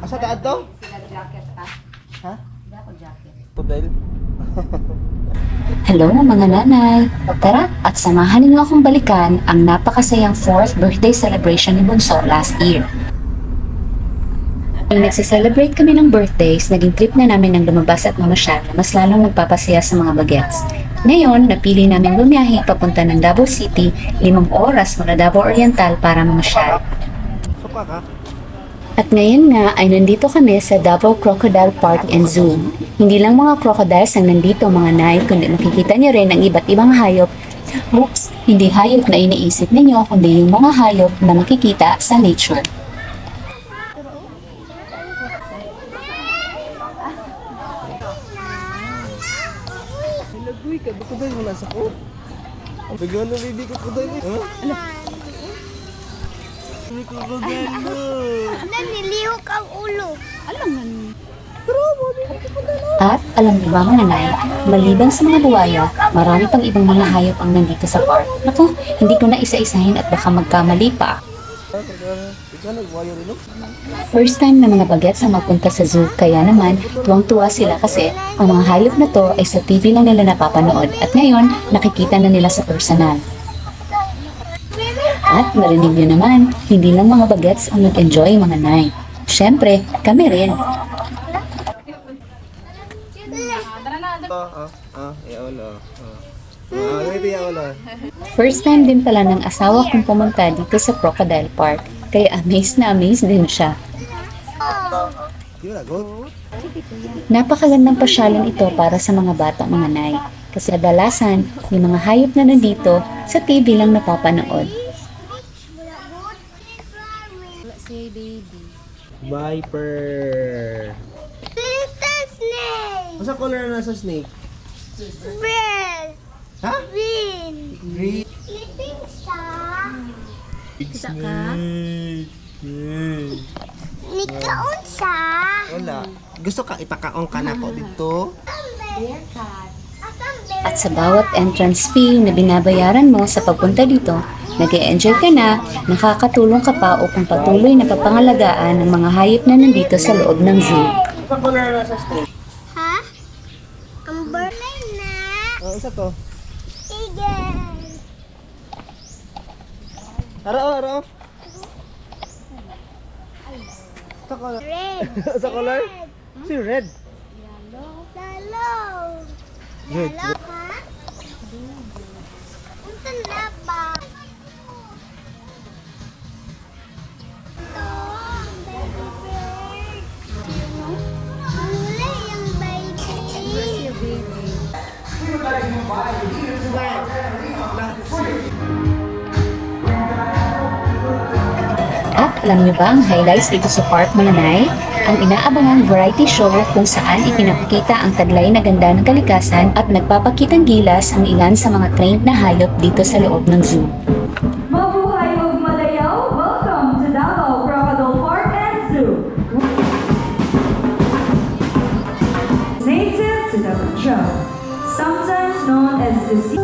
Asa daan to? Sila jacket ka. Ha? Hindi ako jacket. Hotel? Hello mga nanay! Tara at samahan niyo akong balikan ang napakasayang 4th birthday celebration ni Bunso last year. Nung nagse-celebrate kami ng birthdays, naging trip na namin ng lumabas at mamasyal na mas lalong nagpapasaya sa mga bagets. Ngayon, napili namin bumiyahe papunta ng Davao City, 5 oras mula Davao Oriental para mamasyal. Suka ka? At ngayon nga ay nandito kami sa Davao Crocodile Park and Zoo. Hindi lang mga crocodiles ang nandito mga nay, kundi makikita niyo rin ang iba't ibang hayop. Oops, hindi hayop na iniisip ninyo, kundi yung mga hayop na makikita sa nature. Lagoy ka, bako dahil mo nasa ko? Bigyan na baby ko dahil eh. Ano? May kagagano. Nanilihok ang ulo. At alam niyo ba mga nay, maliban sa mga buwaya, marami pang ibang mga hayop ang nandito sa park. Naku, hindi ko na isa-isahin at baka magkamali pa. Ikaw nagwayo rin, no? First time na mga bagets ang mapunta sa zoo, kaya naman tuwang-tuwa sila kasi ang mga hayop na to ay sa TV lang nila napapanood at ngayon nakikita na nila sa personal. At marinig nyo naman, hindi lang mga bagets ang nag-enjoy mga nay. Siyempre, kami rin. Yawala. Ganito yawala. First time din pala ng asawa kong pumunta dito sa Crocodile Park, kaya amazed na amazed din siya. Di ba lagot? Napakagandang pasyalan ito para sa mga batang mga nay, kasi kadalasan yung mga hayop na nandito sa TV lang napapanood. Say baby. Viper. Little snake. Masa color na sa snake? Red. Ha? Green. Green. Sleeping siya. Kita ka? Nikaon siya. Wala. Gusto ka ipakaong ka na ko dito? Bearcat. At sa bawat entrance fee na binabayaran mo sa pagpunta dito, nag-e-enjoy ka na, nakakatulong ka pa upang patuloy na papangalagaan ng mga hayop na nandito sa loob ng zoo. Masa color na sa snake? Ha? Ang burnay na. Isa to. Eagle. Araw. Sa color. Red. Sa color? Si red. Yellow. Red. Yellow, ha? Unsan na ba? Ito, ang baby bird. Huli yung baby. Your baby. At alam niyo ba ang highlights dito sa park mga nay? Ang inaabangang variety show kung saan ipinapakita ang taglay na ganda ng kalikasan at nagpapakitang gilas ang ilan sa mga trained na hayop dito sa loob ng zoo. Mabuhay Magmalayaw! Welcome to Davao Crocodile Park and Zoo. Native to the Patrol, sometimes known as the sea.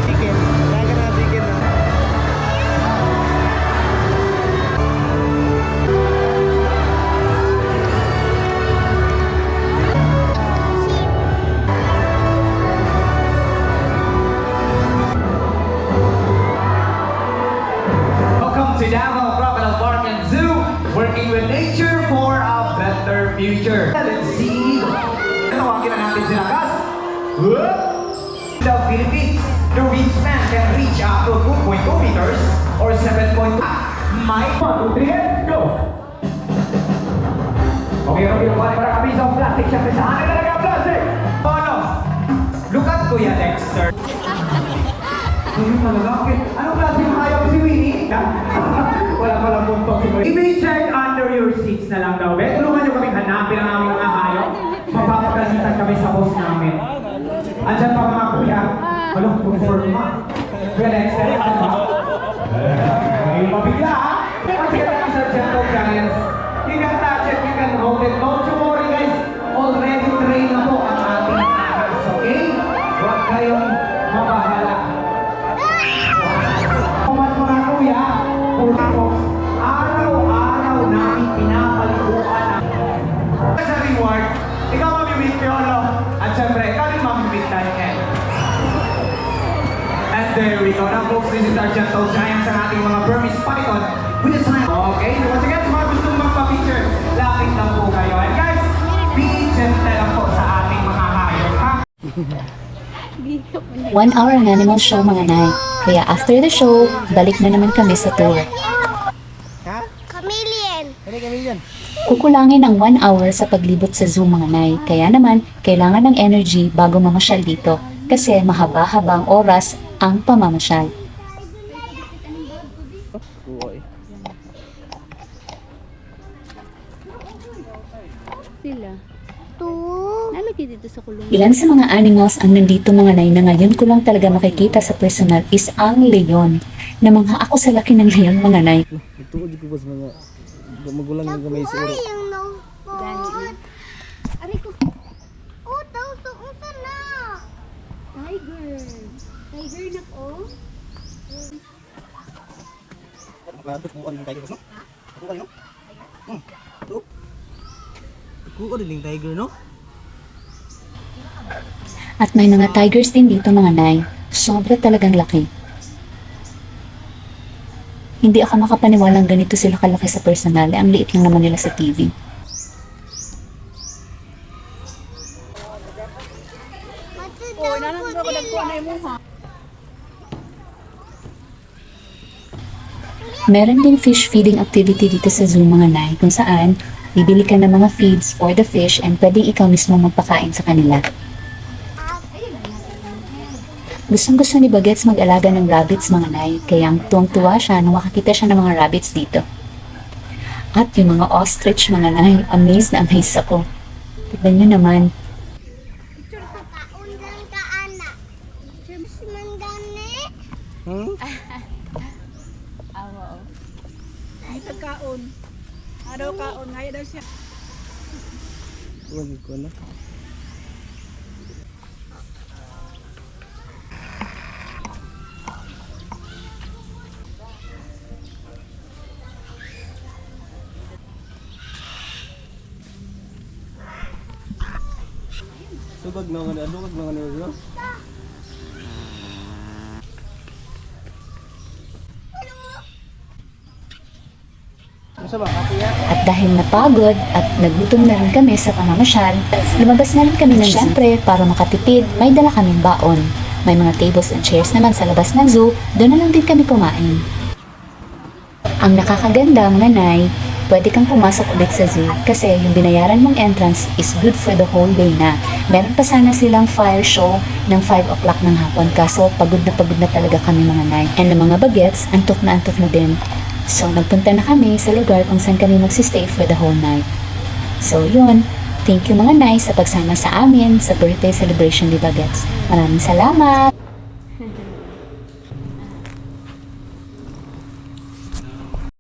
Chicken. Kaya na chicken na. Welcome to Davao Crocodile Park and Zoo, working with nature for a better future. Let's see. Tawagin na natin sila, Kas. The Philippines, the wingspan can reach up to 2.2 meters or 7.2. May 1, 2, 3, and go! Okay, para kami sa plastic. Siyempre, saan na talaga ang plastic? Bono, look at Kuya Dexter. Ayun talaga, okay. Anong klase ng hayop si Winnie? Wala palang puntok si Winnie. I-check under your seats na lang daw. Tulungan niyo kaming hanapin ang aming mga hayop. Mapapagalitan kami sa boss namin. Andyan pa mga kuya. Walang forma. Kuya Dexter, ano ba? Ngayon mabigla ha? Ang sikat ng Sergeant of Giants. You can touch it, you can hold it. Don't you worry guys. Already trained na po ang ating ahas, okay? Huwag kayong mabahala. There we go. Now folks, this is our gentle giants ang ating mga Burmese python with a smile. Okay, so once again, sa mga gustong magpa-picture, lapit lang po kayo. And guys, be gentle lang po sa ating mga hayop, ha? 1 hour ang animal show mga nay. Kaya after the show, balik na naman kami sa tour. Ha? Chameleon. Ano kami yan? Kukulangin ang 1 hour sa paglibot sa zoo mga nay. Kaya naman, kailangan ng energy bago mamasyal dito. Kasi mahaba-habang oras ang pamamasyal. Uy. Sila. Two. Nalagay dito sa kulungan. Ilan sa mga animals ang nandito mga nay na ngayon ko lang talaga makikita sa personal is ang leon. Namangha ako sa laki ng leon mga nay. Ituod ko pa sa mga magulang ng gamay sa iro. Yung nose Gani bone. na. Aray ko. Oh, tawso ko na. Tiger. Tiger na po. Lapit mo ang tiger, no? Ako kayo, no? Ito. Kuko din tiger, no? At may mga tigers din dito mga nay. Sobra talagang laki. Hindi ako makapaniwalang ganito sila kalaki sa personal. Ang liit lang naman nila sa TV. Oh, nalang ko Meron din fish feeding activity dito sa zoo mga nay kung saan bibili ka ng mga feeds for the fish and pwedeng ikaw mismo magpakain sa kanila. Gustong gusto ni Bagets mag-alaga ng rabbits mga nay kaya ang tuwang-tuwa siya nung makakita siya ng mga rabbits dito. At yung mga ostrich mga nay, amazed na amazed ako. Tignan nyo naman. kaundang ka, anak. Mas mandani. Hmm? Awa o. Dito kaon. Araw kaon, ngayon daw siya. Huwag ko na. Subag na nga, subag na nga no? Ano sa ba? Kapiya? At dahil napagod at nagutom na rin kami sa pamamasyal, lumabas na rin kami ng siyempre para makatipid, may dala kaming baon. May mga tables and chairs naman sa labas ng zoo, doon na lang din kami kumain. Ang nakakaganda mga nay, pwede kang pumasok ulit sa zoo kasi yung binayaran mong entrance is good for the whole day na. Meron pa sana silang fire show ng 5 o'clock ng hapon kaso pagod na talaga kami mga nay. And ang mga bagets, antok na din. So nagpunta na kami sa lugar kung saan kami magsistay for the whole night. So yun, thank you mga nay sa pagsama sa amin sa birthday celebration ni Bagets. Maraming salamat!